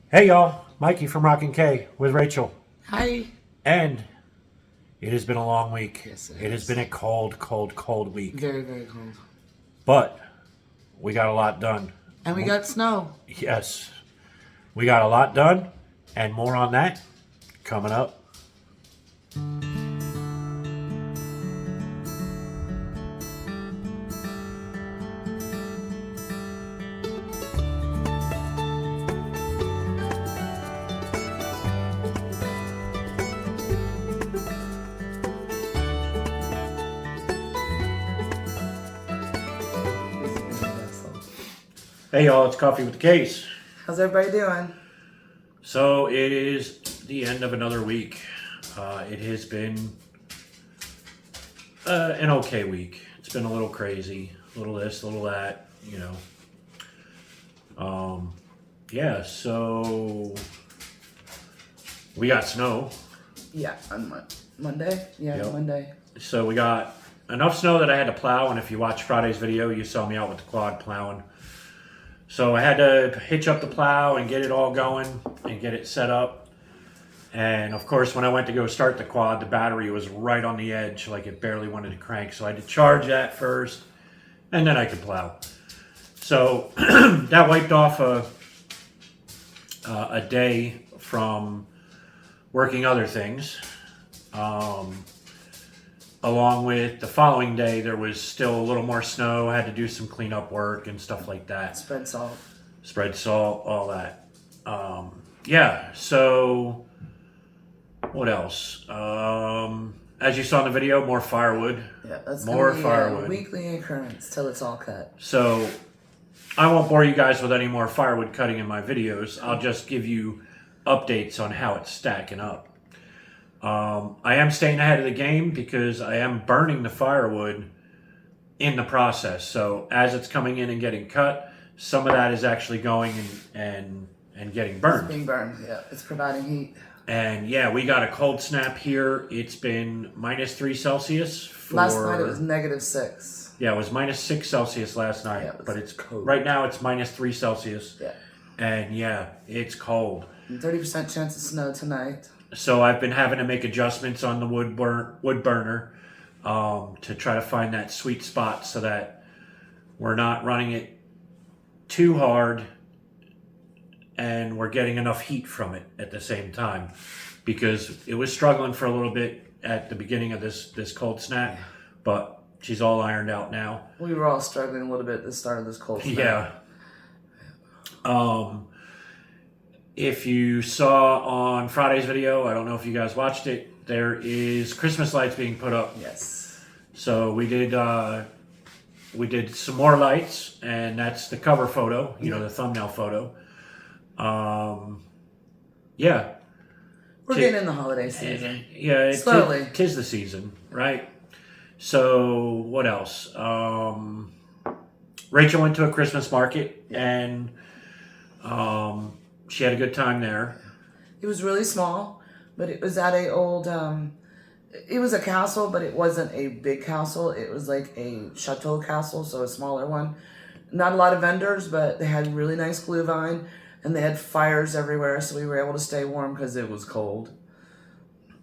Hey y'all, Mikey from Rockin' K with Rachel. Hi. And it has been a long week. Yes, it has been a cold week. Very, very cold. But we got a lot done. And we got snow. Yes, we got a lot done, and more on that coming up. Hey y'all, it's Coffee with the Case. How's everybody doing? So it is the end of another week. It has been an okay week. It's been a little crazy, a little this, a little that, you know. Yeah, so we got snow. Yeah, on Monday. Yeah, Yep. Monday. So we got enough snow that I had to plow, and if you watched Friday's video, you saw me out with the quad plowing. So I had to hitch up the plow and get it all going and get it set up. And of course, when I went to go start the quad, the battery was right on the edge, like it barely wanted to crank. So I had to charge that first, and then I could plow. So that wiped off a day from working other things. Along with the following day, there was still a little more snow. I had to do some cleanup work and stuff like that. Spread salt, all that. Yeah, so what else? As you saw in the video, more firewood. Yeah, that's more gonna be firewood. A weekly occurrence till it's all cut. So I won't bore you guys with any more firewood cutting in my videos. I'll just give you updates on how it's stacking up. I am staying ahead of the game because I am burning the firewood in the process. So as it's coming in and getting cut, some of that is actually going and getting burned. It's being burned, yeah. It's providing heat. And yeah, we got a cold snap here. It's been -3 Celsius. Last night it was -6. Yeah, it was -6 Celsius last night. Yeah, but it's cold. Right now it's -3 Celsius. Yeah. And yeah, it's cold. 30% chance of snow tonight. So I've been having to make adjustments on the wood burner to try to find that sweet spot so that we're not running it too hard and we're getting enough heat from it at the same time, because it was struggling for a little bit at the beginning of this cold snap, but she's all ironed out now. We were all struggling a little bit at the start of this cold snap. Yeah. If you saw on Friday's video, I don't know if you guys watched it, there is Christmas lights being put up. Yes. So we did some more lights, and that's the cover photo, you know, the thumbnail photo. Yeah. We're getting in the holiday season. Yeah, slowly. Tis the season, right? So what else? Rachel went to a Christmas market, and she had a good time there. It was really small, but it was at a old, it was a castle, but it wasn't a big castle. It was like a chateau castle, so a smaller one. Not a lot of vendors, but they had really nice glühwein, and they had fires everywhere, so we were able to stay warm because it was cold.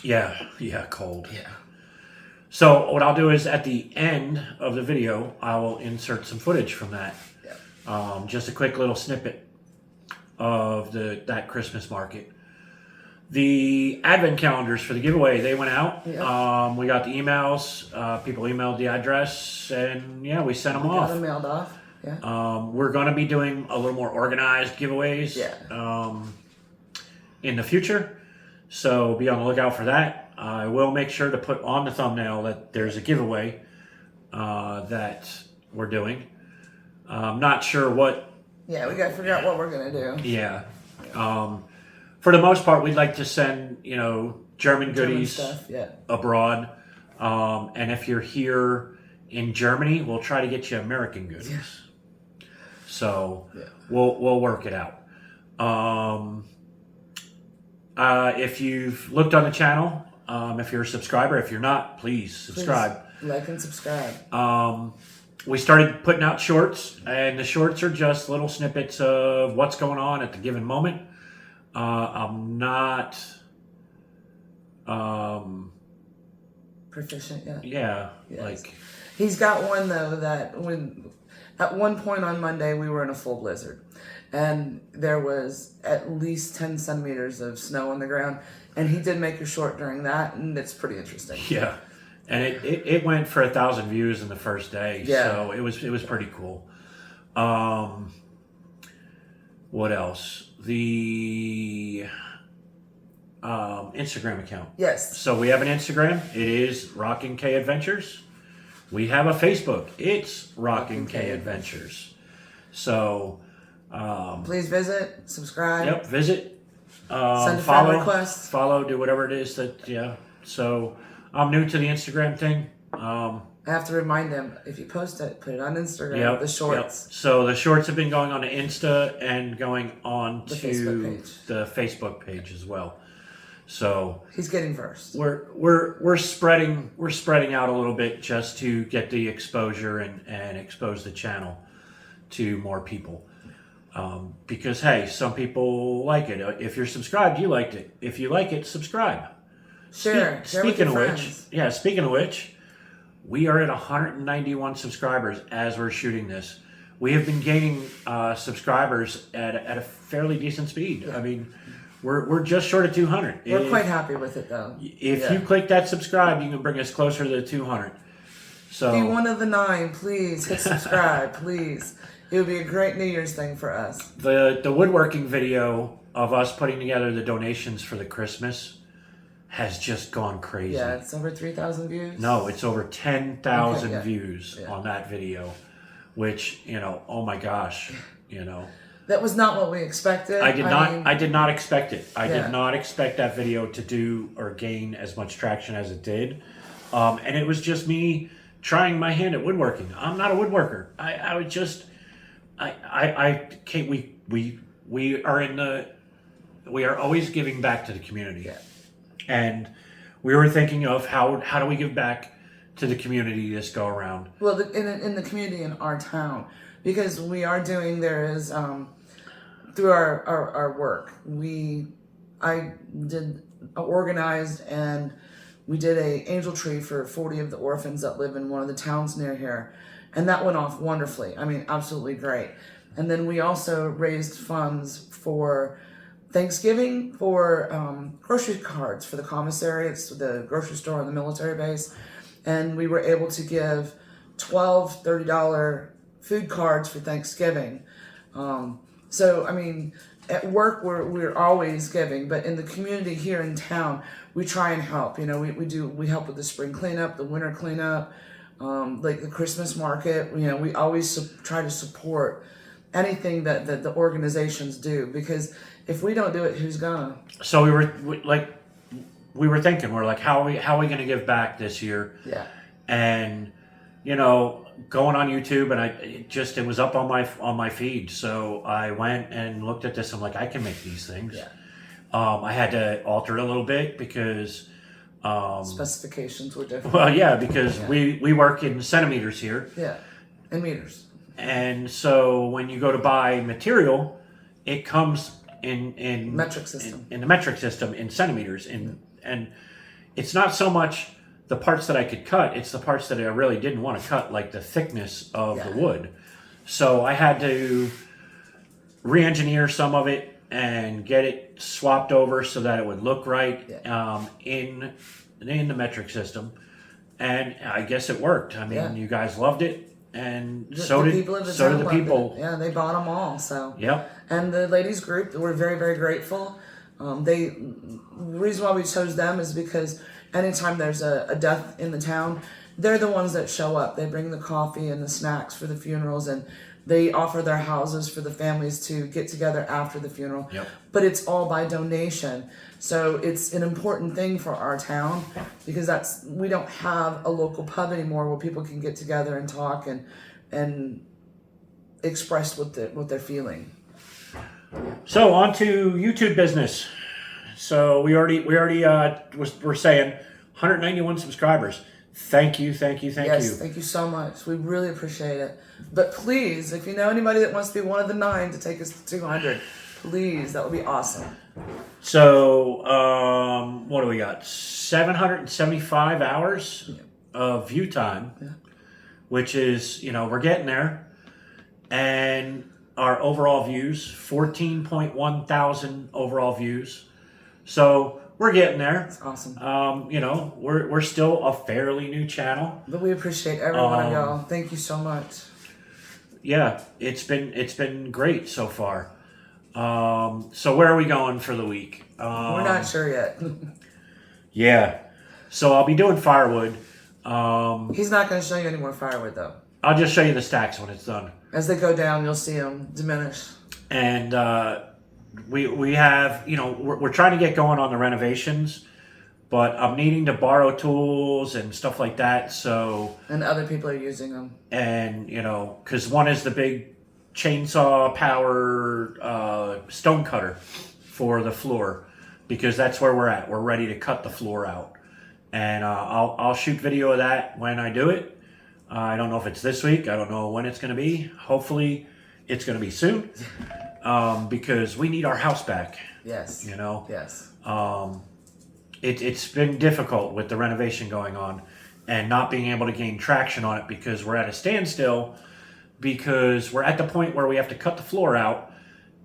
Yeah, cold. Yeah. So what I'll do is at the end of the video, I will insert some footage from that. Yeah. Just a quick little snippet of that Christmas market. The advent calendars for the giveaway, they went out. Yeah. We got the emails. People emailed the address, and yeah, we sent them off. Got them mailed off. Yeah. We're going to be doing a little more organized giveaways. Yeah. In the future, so be on the lookout for that. I will make sure to put on the thumbnail that there's a giveaway that we're doing. I'm not sure what. Yeah, we got to figure out what we're going to do. Yeah. For the most part, we'd like to send, German goodies stuff, yeah. abroad. And if you're here in Germany, we'll try to get you American goodies. Yeah. So yeah. We'll work it out. If you've looked on the channel, if you're a subscriber, if you're not, please subscribe. Please like and subscribe. We started putting out shorts, and the shorts are just little snippets of what's going on at the given moment. I'm not. Proficient yet. Yeah, Yes. like He's got one though that when at one point on Monday we were in a full blizzard, and there was at least 10 centimeters of snow on the ground, and he did make a short during that, and it's pretty interesting. yeah, and it went for 1,000 views in the first day. Yeah. So it was pretty cool. What else? The Instagram account. Yes. So we have an Instagram. It is Rockin' K Adventures. We have a Facebook. It's Rockin' K Adventures. So Please visit, subscribe. yep, visit, Send a follow, friend request. follow, do whatever it is that yeah. So I'm new to the Instagram thing. I have to remind him, if you post it, put it on Instagram. Yep, The shorts. Yep. So the shorts have been going on to Insta and going on The to Facebook page. the Facebook page as well. So He's getting first. we're spreading out a little bit just to get the exposure and expose the channel to more people. Because hey, some people like it. If you're subscribed, you liked it. If you like it, subscribe. Share with Speaking your of friends. which, speaking of which, we are at 191 subscribers as we're shooting this. We have been gaining subscribers at a fairly decent speed. Yeah. I mean, we're just short of 200. We're quite happy with it though. If you click that subscribe, you can bring us closer to the 200. So Be one of the 9, please hit subscribe, please. It would be a great New Year's thing for us. the woodworking video of us putting together the donations for the Christmas has just gone crazy. Yeah, it's over 3,000 views. No, it's over 10,000 Okay, yeah. views Yeah. on that video, which, oh my gosh, That was not what we expected. I did not expect it. I Yeah. did not expect that video to do or gain as much traction as it did. And it was just me trying my hand at woodworking. I'm not a woodworker. I would just, I can't, we are always giving back to the community. Yeah. And we were thinking of how do we give back to the community this go around? Well, in the community in our town, because we are doing, there is, through our work, I did organized and we did a angel tree for 40 of the orphans that live in one of the towns near here. And that went off wonderfully. I mean, absolutely great. And then we also raised funds for Thanksgiving for grocery cards for the commissary. It's the grocery store on the military base. And we were able to give 12 $30 food cards for Thanksgiving. So, I mean, at work we're always giving, but in the community here in town, we try and help. We help with the spring cleanup, the winter cleanup, like the Christmas market. We always try to support anything that the organizations do, because if we don't do it, who's gonna? So we were thinking, we're like, how are we going to give back this year? Yeah. And going on YouTube, and it was up on my feed, so I went and looked at this. I'm like, I can make these things. Yeah. I had to alter it a little bit because Specifications were different. well, yeah, because we work in centimeters here. Yeah, and meters. And so when you go to buy material, it comes in Metric system. in the metric system in centimeters. And it's not so much the parts that I could cut, it's the parts that I really didn't want to cut, like the thickness of the wood. So I had to re-engineer some of it and get it swapped over so that it would look right in the metric system. And I guess it worked. I mean, you guys loved it. And so did the people. Yeah, they bought them all. So Yep. And the ladies group, we're very, very grateful. The reason why we chose them is because anytime there's a death in the town, they're the ones that show up. They bring the coffee and the snacks for the funerals, and they offer their houses for the families to get together after the funeral. Yep. But it's all by donation. So it's an important thing for our town, because we don't have a local pub anymore where people can get together and talk and express what they're feeling. So on to YouTube business. So we already we're saying 191 subscribers. Thank you. Yes, thank you so much. We really appreciate it. But please, if you know anybody that wants to be one of the 9 to take us to 200, Please, that would be awesome. So, what do we got? 775 hours of view time, which is, we're getting there. And our overall views, 14.1 thousand overall views. So we're getting there. That's awesome. We're still a fairly new channel. But we appreciate every one of y'all. Thank you so much. Yeah, it's been great so far. So where are we going for the week? We're not sure yet. Yeah. So I'll be doing firewood. He's not going to show you any more firewood, though. I'll just show you the stacks when it's done. As they go down, you'll see them diminish. And we have, we're trying to get going on the renovations, but I'm needing to borrow tools and stuff like that. So and other people are using them. And because one is the big chainsaw power stone cutter for the floor, because that's where we're at. We're ready to cut the floor out, and I'll shoot video of that when I do it. I don't know if it's this week. I don't know when it's going to be. Hopefully, it's going to be soon, because we need our house back. Yes. Yes. It's been difficult with the renovation going on and not being able to gain traction on it, because we're at a standstill, because we're at the point where we have to cut the floor out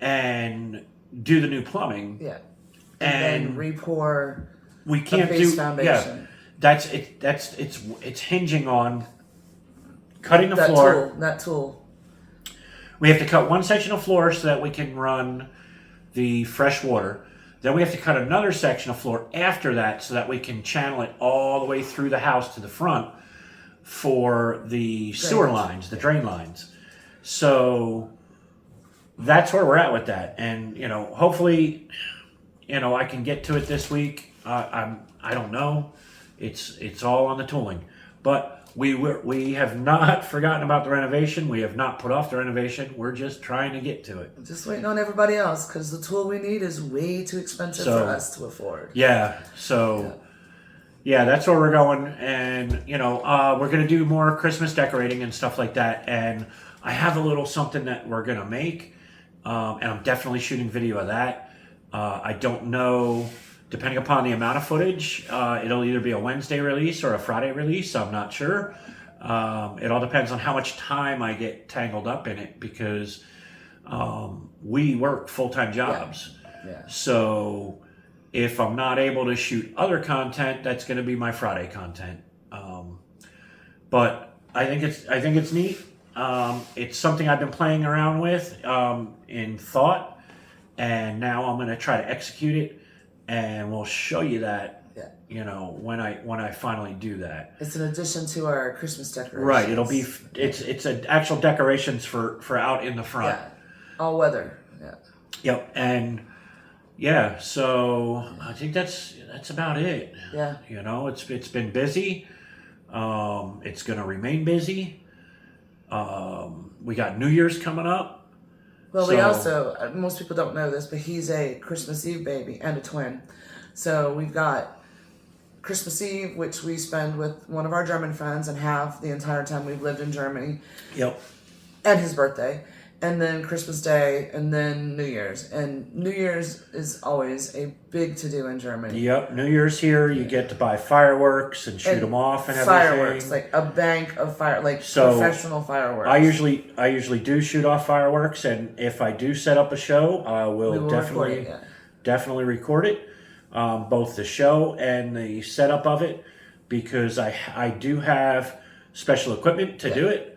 and do the new plumbing. Yeah. And then re-pour we can't base do foundation. Yeah. It's hinging on cutting the floor. That tool. We have to cut one section of floor so that we can run the fresh water. Then we have to cut another section of floor after that so that we can channel it all the way through the house to the front for the sewer lines, the drain lines. So that's where we're at with that. And, hopefully, I can get to it this week. I don't know. It's all on the tooling. But we have not forgotten about the renovation. We have not put off the renovation. We're just trying to get to it. Just waiting on everybody else, because the tool we need is way too expensive for us to afford. Yeah. So, yeah, that's where we're going. And, we're going to do more Christmas decorating and stuff like that. And I have a little something that we're going to make. And I'm definitely shooting video of that. I don't know, depending upon the amount of footage, it'll either be a Wednesday release or a Friday release. I'm not sure. It all depends on how much time I get tangled up in it, because we work full-time jobs. Yeah. So if I'm not able to shoot other content, that's going to be my Friday content. But I think it's neat. It's something I've been playing around with in thought, and now I'm going to try to execute it, and we'll show you that. Yeah. When I finally do that. It's an addition to our Christmas decorations. Right. It'll be it's an actual decorations for out in the front. Yeah. All weather. Yeah. Yep. And yeah, so I think that's about it. Yeah. It's been busy. It's going to remain busy. We got New Year's coming up. Well, we also, most people don't know this, but he's a Christmas Eve baby and a twin. So we've got Christmas Eve, which we spend with one of our German friends and have the entire time we've lived in Germany. Yep. And his birthday. And then Christmas Day, and then New Year's. And New Year's is always a big to-do in Germany. Yep, New Year's here, you get to buy fireworks and shoot them off and everything. Fireworks, like a bank of professional fireworks. I usually do shoot off fireworks, and if I do set up a show, I will definitely record it, both the show and the setup of it, because I do have special equipment to do it.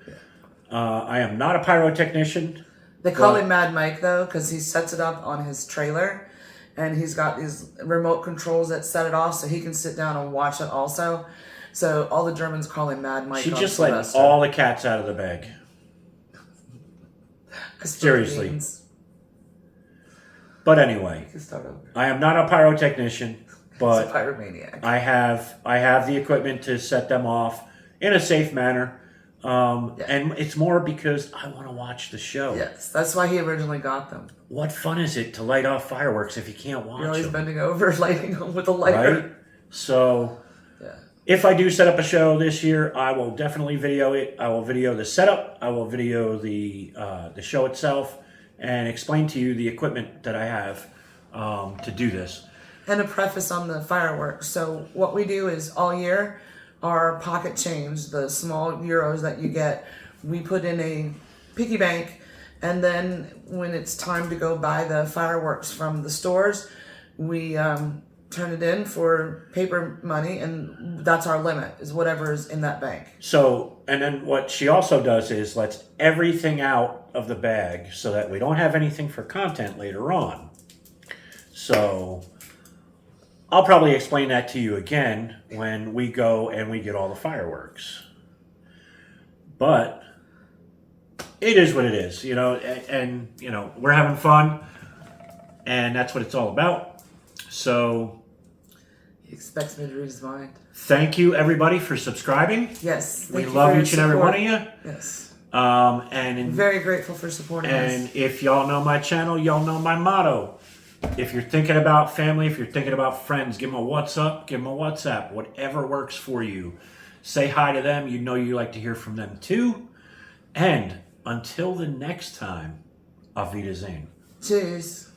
I am not a pyrotechnician. They call him Mad Mike, though, because he sets it up on his trailer, and he's got these remote controls that set it off so he can sit down and watch it also. So all the Germans call him Mad Mike. She just let all the cats out of the bag. Seriously. But anyway, I am not a pyrotechnician, but he's a pyromaniac. I have the equipment to set them off in a safe manner. And it's more because I want to watch the show. Yes, that's why he originally got them. What fun is it to light off fireworks if you can't watch them? You're always bending over, lighting them with a lighter. Right? So, if I do set up a show this year, I will definitely video it. I will video the setup. I will video the show itself, and explain to you the equipment that I have to do this. And a preface on the fireworks. So what we do is all year, our pocket change, the small euros that you get, we put in a piggy bank, and then when it's time to go buy the fireworks from the stores, we turn it in for paper money, and that's our limit, is whatever is in that bank. So, and then what she also does is lets everything out of the bag so that we don't have anything for content later on. So I'll probably explain that to you again when we go and we get all the fireworks. But it is what it is, you know, and you know, we're having fun, and that's what it's all about. So He expects me to read his mind. thank you everybody for subscribing. Yes. We love each and every one of you. Yes. And Very grateful for supporting And us. if y'all know my channel, y'all know my motto. If you're thinking about family, if you're thinking about friends, give them a what's up, give them a WhatsApp, whatever works for you. Say hi to them. You know you like to hear from them too. And until the next time, Auf Wiedersehen. Cheers.